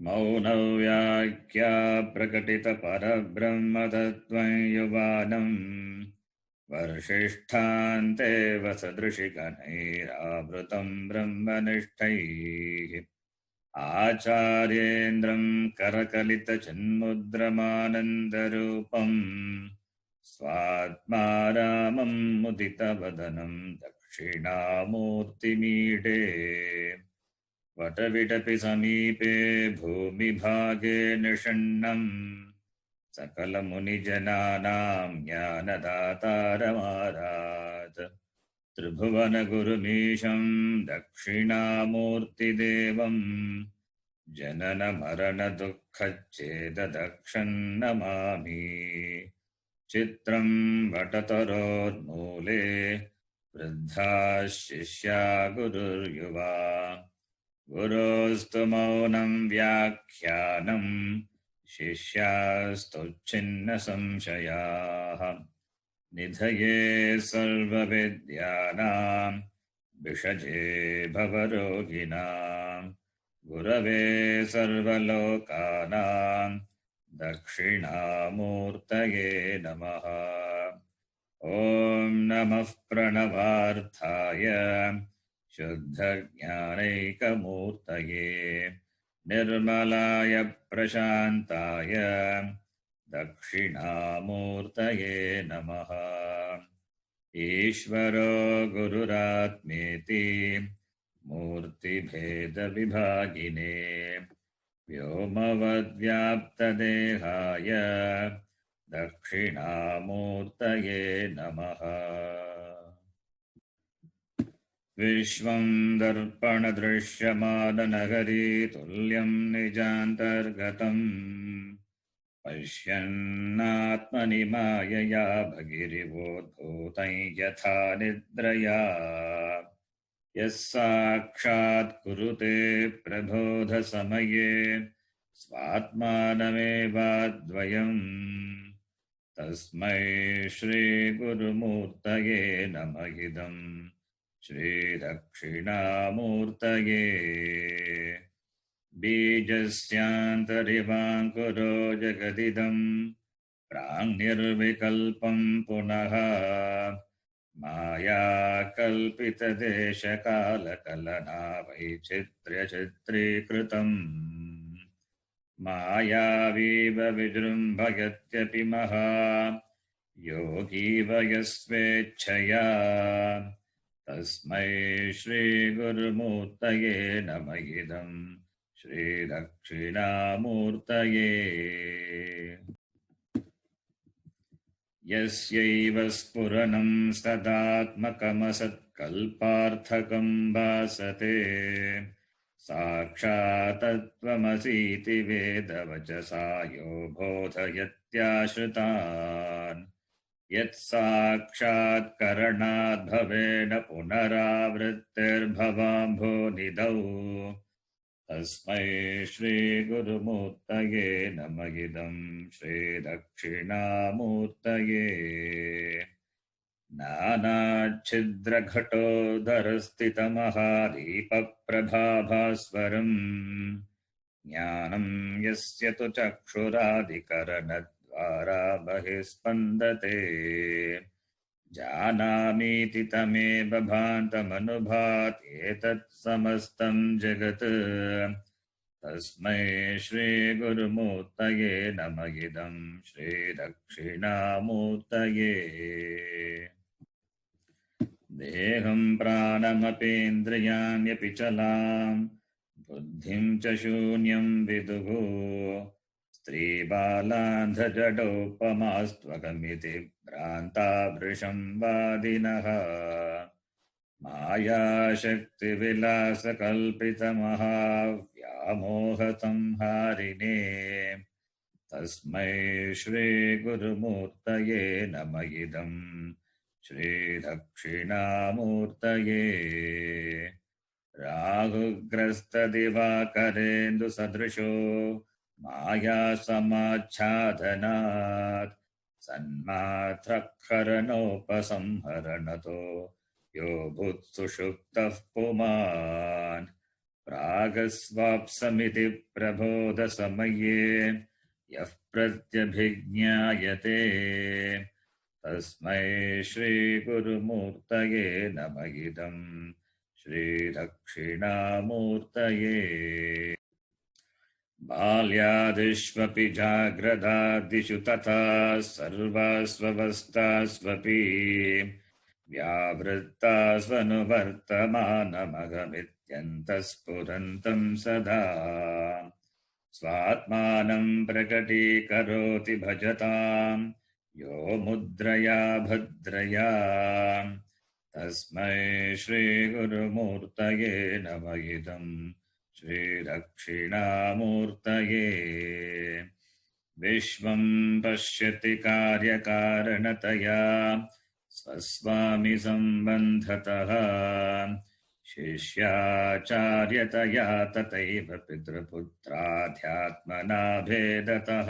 मौनव्याख्या प्रकटितपरब्रह्मतत्त्वं युवानम् वर्षिष्ठान्ते वसदृशिगणैरावृतं ब्रह्मनिष्ठैः आचार्येन्द्रं करकलितचिन्मुद्रमानन्दरूपम् स्वात्मा रामं मुदितवदनं दक्षिणामूर्तिमीडे वटविटपि समीपे भूमिभागे निषण्णम् सकलमुनिजनानां ज्ञानदातारमारात् त्रिभुवनगुरुमीशं दक्षिणामूर्तिदेवम् जननमरणदुःखच्छेददक्षं नमामि। चित्रं वटतरोर्मूले वृद्धा शिष्या गुरुर्युवा गुरोस्तु मौनं व्याख्यानं शिष्यास्तुच्छिन्नसंशयाः निधये सर्वविद्यानां विषजे भवरोगिणां गुरवे सर्वलोकानां दक्षिणामूर्तये नमः। ॐ नमः प्रणवार्थाय शुद्धज्ञानैकमूर्तये निर्मलाय प्रशान्ताय दक्षिणामूर्तये नमः। ईश्वरो गुरुरात्मेति मूर्तिभेदविभागिने व्योमवद्व्याप्तदेहाय दक्षिणामूर्तये नमः। विश्वं दर्पणदृश्यमाननगरी तुल्यं निजान्तर्गतम् पश्यन्नात्मनि मायया भगिरिवोद्भूतं यथा निद्रया यः साक्षात् कुरुते प्रबोधसमये स्वात्मानमेवाद्वयम् तस्मै श्रीगुरुमूर्तये नमः। इदं श्रीदक्षिणामूर्तये बीजस्यान्तरिवाङ्कुरो जगदिदं प्राङ्निर्विकल्पं पुनः मायाकल्पितदेशकालकलना वैचित्र्यचित्रीकृतम् मायावीव विजृम्भयत्यपि महा योगीव यस्वेच्छया तस्मै श्रीगुरुमूर्तये नमः। इदं श्रीदक्षिणामूर्तये यस्यैव स्फुरणं सदात्मकमसत्कल्पार्थकं भासते साक्षात्तत्त्वमसीति वेदवचसा यो बोधयत्याश्रितान् यत्साक्षात्करणाद्भवेन पुनरावृत्तिर्भवाम्भोनिधौ तस्मै श्रीगुरुमूर्तये नमः। इदं श्रीदक्षिणामूर्तये नानाच्छिद्रघटोदरस्थितमहादीपप्रभाभास्वरम् ज्ञानं यस्य तु चक्षुरादिकरणद्वारा बहिस्पन्दते जानामीति तमेव भान्तमनुभाति एतत् समस्तं जगत् तस्मै श्रीगुरुमूर्तये नमः। इदं श्रीदक्षिणामूर्तये देहं प्राणमपीन्द्रियाण्यपि चलां बुद्धिं च शून्यं विदुः स्त्रीबालान्धजडोपमास्त्वगमिति भ्रान्ता वृषं वादिनः मायाशक्तिविलासकल्पितमहाव्यामोहसंहारिणे तस्मै श्रीगुरुमूर्तये नमः। इदं श्रीदक्षिणामूर्तये राहुग्रस्तदिवाकरेन्दुसदृशो मायासमाच्छादनात् सन्मात्रक्षरणोपसंहरणतो यो भूत्सुषुप्तः पुमान् प्रागस्वाप्समिति प्रबोधसमये यः प्रत्यभिज्ञायते तस्मै श्रीगुरुमूर्तये नमः इदं श्रीदक्षिणामूर्तये। बाल्यादिष्वपि जाग्रदादिषु तथा सर्वास्वस्थास्वपि व्यावृत्तास्वनुवर्तमानमगमित्यन्तः सदा स्वात्मानं प्रकटीकरोति भजतां यो मुद्रया भद्रया तस्मै श्रीगुरुमूर्तये नमः इदं श्रीदक्षिणामूर्तये। विश्वं पश्यति कार्यकारणतया स्वस्वामि सम्बन्धतः शिष्याचार्यतया तथैव पितृपुत्राध्यात्मना भेदतः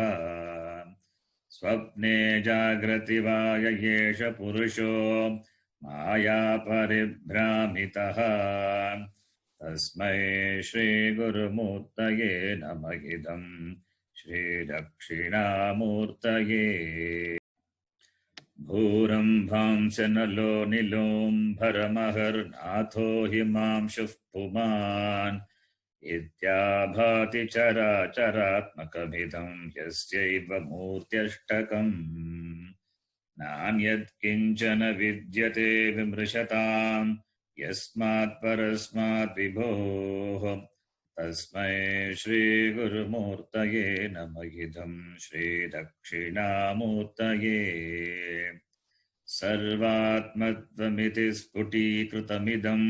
स्वप्ने जाग्रति वा येष पुरुषो माया परिभ्रामितः तस्मै श्रीगुरुमूर्तये नमः इदं श्रीदक्षिणामूर्तये। भूरम्भांसनलो निलोम्भरमहर्नाथो हिमांशुः पुमान् इत्याभाति चराचरात्मकमिदं यस्यैव मूर्त्यष्टकम् नान्यत्किञ्चन विद्यते विमृशताम् यस्मात् परस्मात् विभोः तस्मै श्रीगुरुमूर्तये नमः इदं श्रीदक्षिणामूर्तये। सर्वात्मत्वमिति स्फुटीकृतमिदं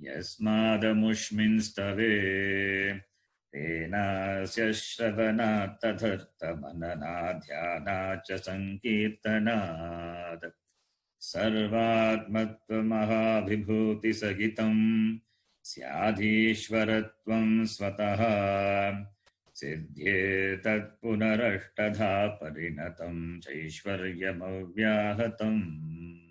यस्मादमुष्मिंस्तवे तेनास्य श्रवणात् तदर्थमननाध्यानात् च सङ्कीर्तनात् सर्वात्मत्वमहाभिभूतिसहितं स्याधीश्वरत्वं स्वतः सिद्ध्येतत्पुनरष्टधा परिणतं चैश्वर्यमव्याहतम्।